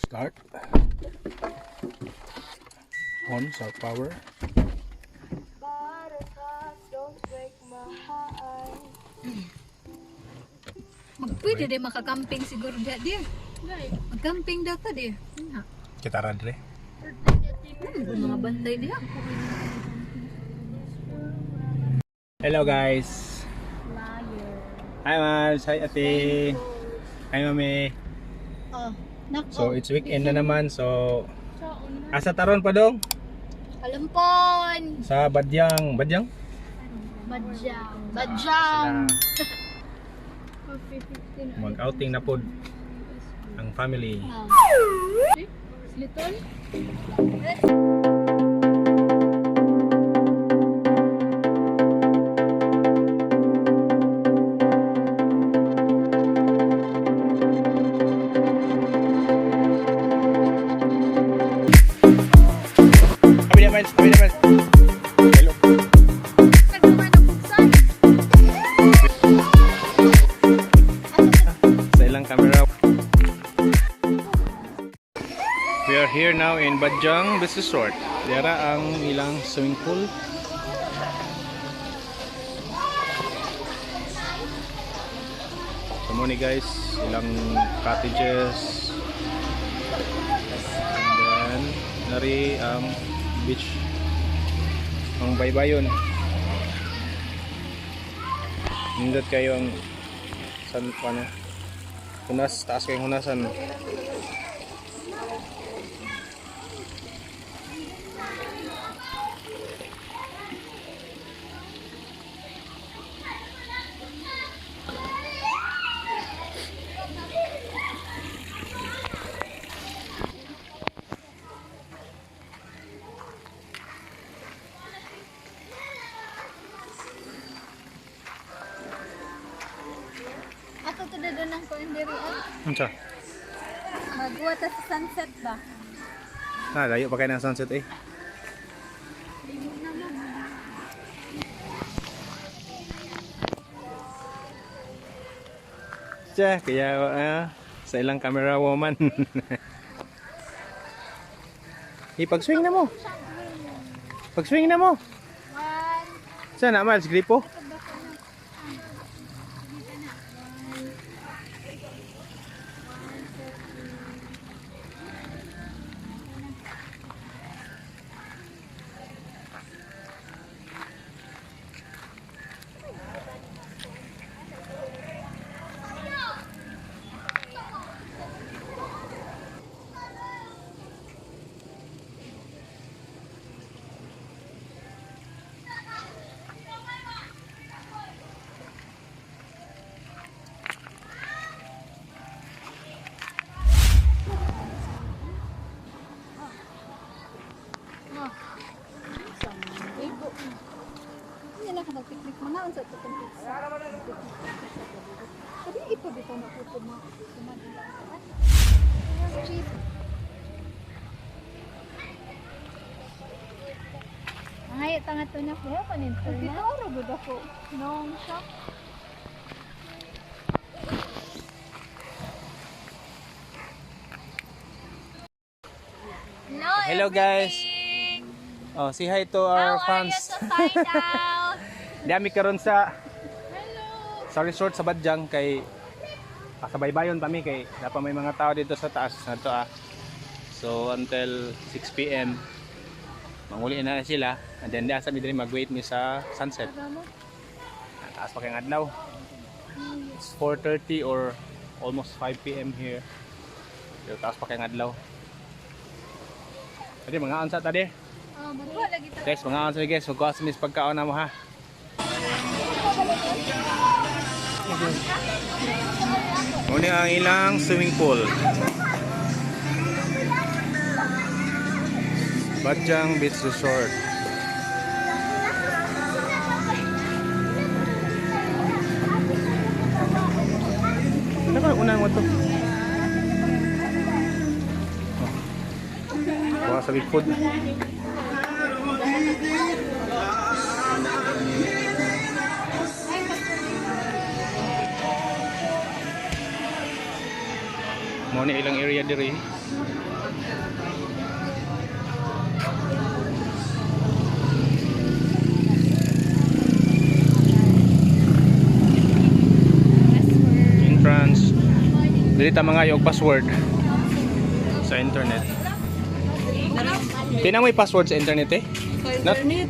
Start. On sa power. Pwede din makakamping siguro dia. Magcamping daw ta dia. Kita radre. Mga bantay dia. Hello guys. Hi Mars, hi ate. Hi mami. Oh, nako. So it's weekend na naman, so asa taron pa dong? Palompon. Sa Badiang. Badiang. Sila mag-outing na pod ang family. Little. Kami naman. Hello. Sa ilang camera. We are here now in Badiang Beach Resort. Dara ang ilang swimming pool. So ni guys, ilang cottages. And then nari ang beach ang baybayon. Nindot kayo ang san paano hunas, taas kayong hunasan. Ato to na doon ang kuindiri. Unsa? Magwa ta sa sunset ba? Layo pa kayo ng sunset eh. Kaya sa ilang camera woman. Pag-swing na mo. Pag-swing na mo. Saan na Miles? Gripo? Nagpiknik mo na sa tutong pizza. Sabi ipo dito na po tumadala. Cheap. Ay, tanga to na ko kanin. Dito oro gud ako. Nong shop. Hello guys. Oh, say hi to our fans. Dami karon sa resort sa Badiang kay kabaybayon pa mi kay dapat may mga tao dito sa taas nato So until 6 PM manguli na sila and then diasa mi diri mag-wait mi sa sunset. Taas pa kay adlaw. It's 4:30 or almost 5 PM here. So taas pa kay adlaw. Tadi mga ansa tadi. Guys, mga ansa guys, magkuha sa mis pagkaon na mo ha. Muna ang ilang swimming pool. Badiang Beach Resort. Ano ba unang mo to? Kuha sa big food. Mo ni ilang area diri. Entrance. Dili ta mga yung password sa internet. Tinang may password sa internet eh?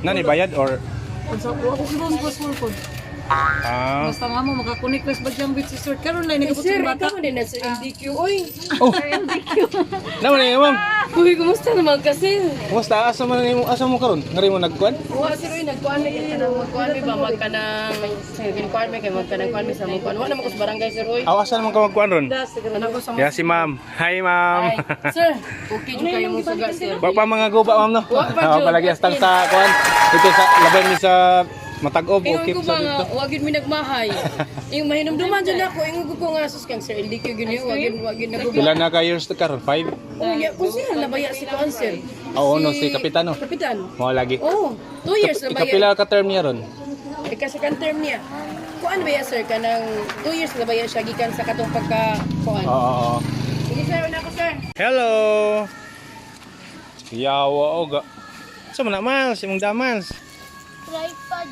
Nani bayad or? Ako siguro ang password ko. Ah. Basta nga mo, makakunik na sa Badiang Beach Resort. Karoon lang, nagabot sa bata. Ikaw din na sa LDQ. Uy! Oh. Naman eh, ma'am. Uy, kumusta naman kasi? Kumusta? Asa mo karon? Ngari mo nagkuan? Uwa si Roy, nagkuhan may ka ng magkuhan may ba? Magka ng... Ginkuhan may kayo, magka ng kuhan may sa magkuhan. Wala naman ko sa barangay si Roy. Aw, asa naman ka magkuan ron? Anak ko sa Yeah, si ma'am. Hi, ma'am. Ay, sir, okay dyan kayo mong suga, sir. Wa pa mga guba, ma'am, no? Wa pa, Oo, Jud. palagi astang sa kuan. Ito sa laban ni sa Matag-ob o Ingon keep ko sa ba nga, dito. wagin mi nagmahay. Yung mahinumduman dyan ako, ingon ko nga sus kang sir, LDQ gini, wagin Pila nagubah. na ka years to karon? 5? Uy, kung siya nabaya si Kuan, sir. Oo, no, si Kapitano. Kapitan. Mo lagi. Oh, 2 years na Ikapila ka term niya ron? Second term niya. Kuan ba ya sir kanang 2 years na ba ya siya gikan sa katong pagka kuan. Oo. Sige sir, una ko sir. Hello. Yawa oga. Sa man mas, imong damans. Tripod.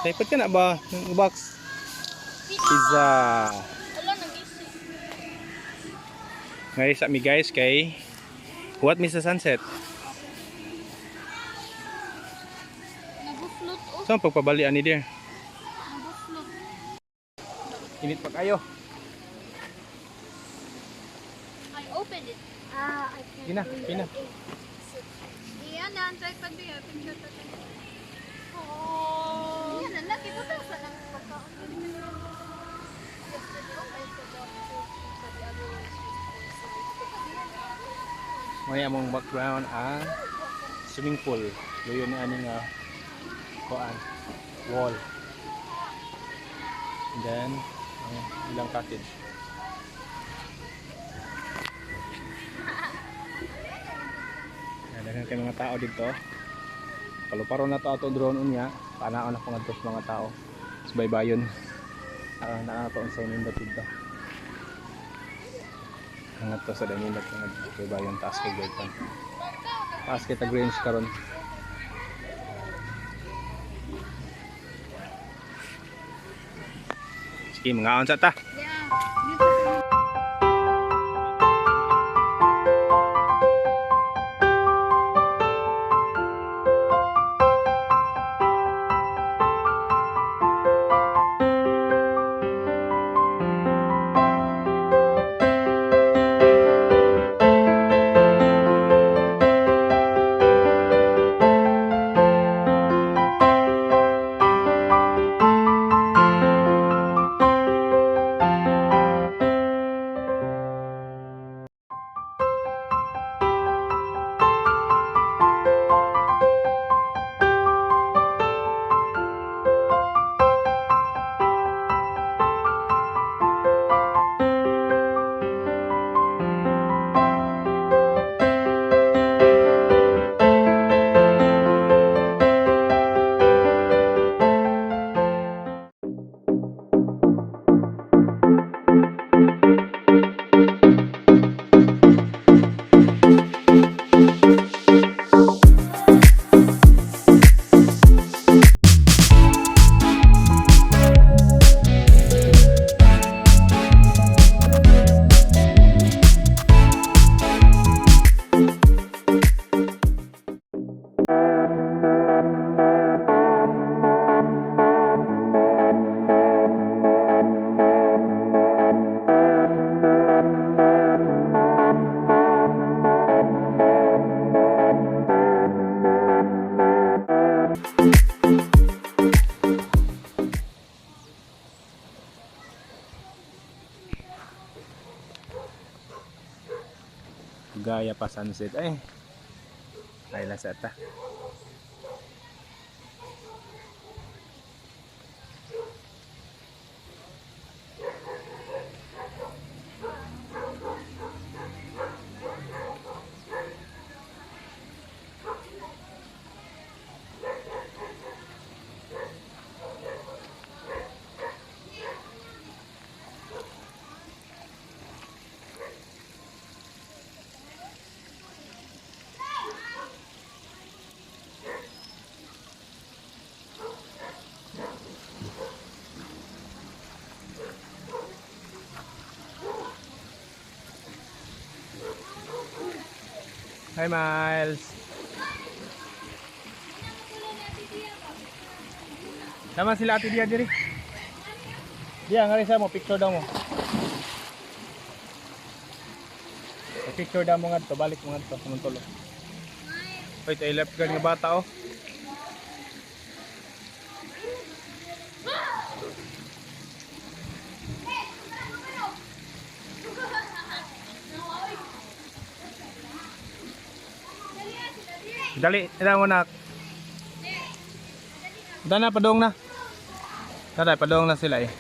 Tripod ka na ba? Yung box. Pizza. Wala, nag-isip. Ngayon sa mi guys kay what Mr. Sunset? Nag-float o. Saan pagpabalian ni dear? Nag-float. Init pa kayo. I opened it. Ah, I can't. Pina. Iyan na, ang tripod ba yun? Pindot na tayo. Oh. Iyan na, nakikita sa lang pagkaon. May among background ang swimming pool. Luyo ni ani nga kuan wall. And then ang ilang cottage. Daghan kay mga tao dito. Paluparon na to ato drone unya. Paanaon na ko ngadto sa mga tao. Sa baybayon. Naa to sa nindot dito. Hangat to sa nindot nga baybayon taas kay gaytan. Taas kay ta greens karon. Sige, mga on sa ta. Yeah. Beautiful. Gaya pa sunset ay lasata. Hi Miles. Naman sila ati dia diri. Dia ngari sa mo picture daw mo. Picture daw mo ngadto, balik mo ngadto sa Montolo. Wait, ay left guard nga bata oh. Dali, ila mo na. Dana padong na. Tara, padong na sila eh.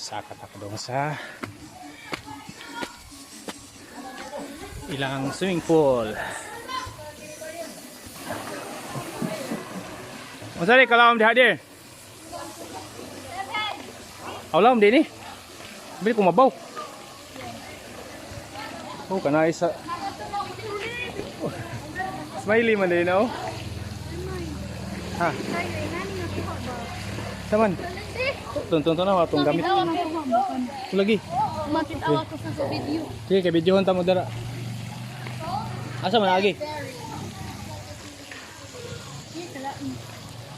Sakat ako doon sa ilang swimming pool. Masari kalau di hadir. Aulam di ni. Bili ko mabaw. Oh, kana isa. Smiley man din oh. Ha. Taman. Tonton na matong gamit. Lagi. Makita ako sa video. Sige, kay videohan ta mo dara. Asa man lagi?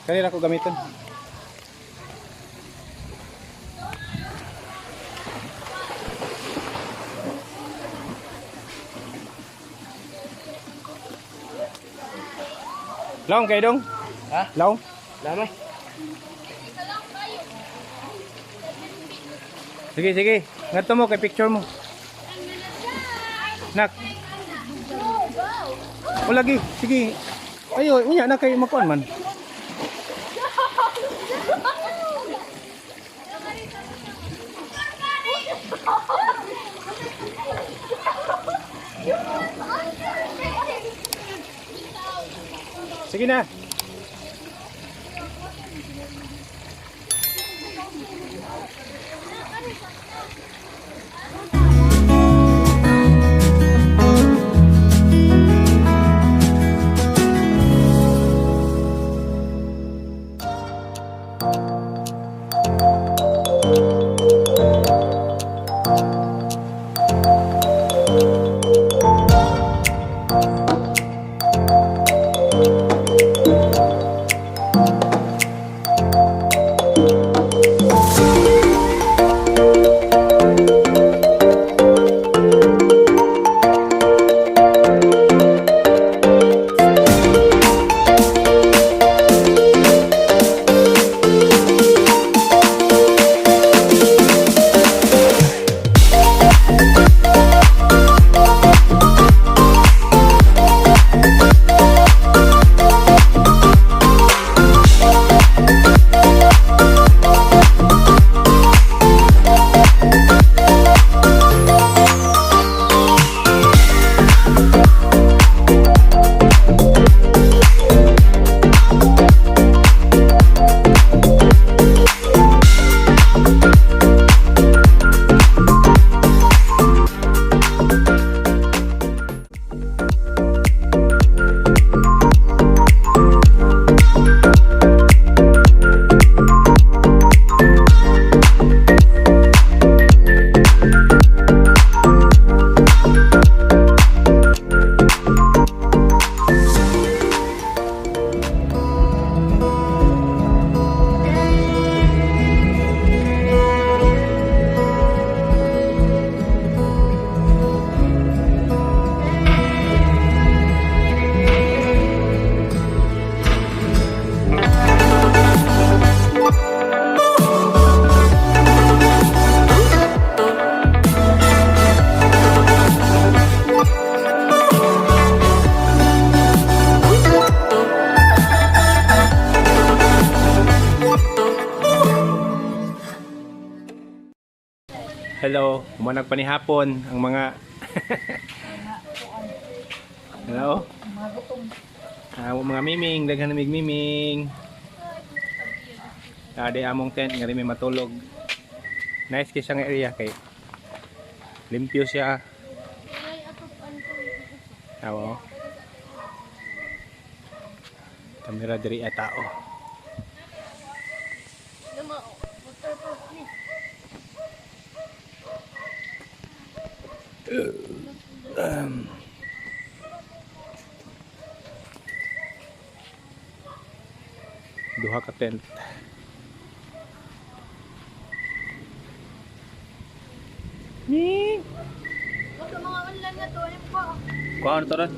Kanila ko gamiton. Long kay dong? Ha? Long? Lamay. Sige, sige. Ngadto mo kay picture mo. Nak. O lagi, sige. Ayo, unya na kay makuan man. Sige na. Hello, umanag pa ni hapon ang mga hello. Mga miming, daghan namig miming. Ade among tent nga may matulog. Nice kay siyang area kay limpyo siya. Awo. Kamera diri tao. Duha ka tent. Ni. Baka mga online na to, ano po? Kuan to ron?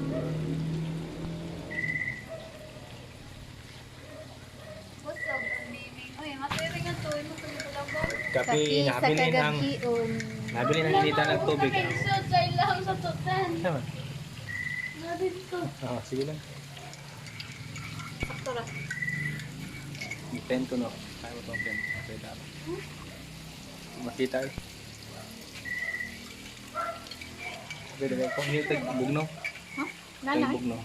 What's up, amazing. Uy, masaya nga to, ano sa Villaba? Kape, nabili ng inita ng tubig. So, dahil lang sa tutan. Tama. Nabit ko. Ah, sige lang. Sakto lang. Tent to no. Kaya mo tong tent. Pwede ako. Makita eh. Pwede ko. Yung bugno. Nanay? Bugno.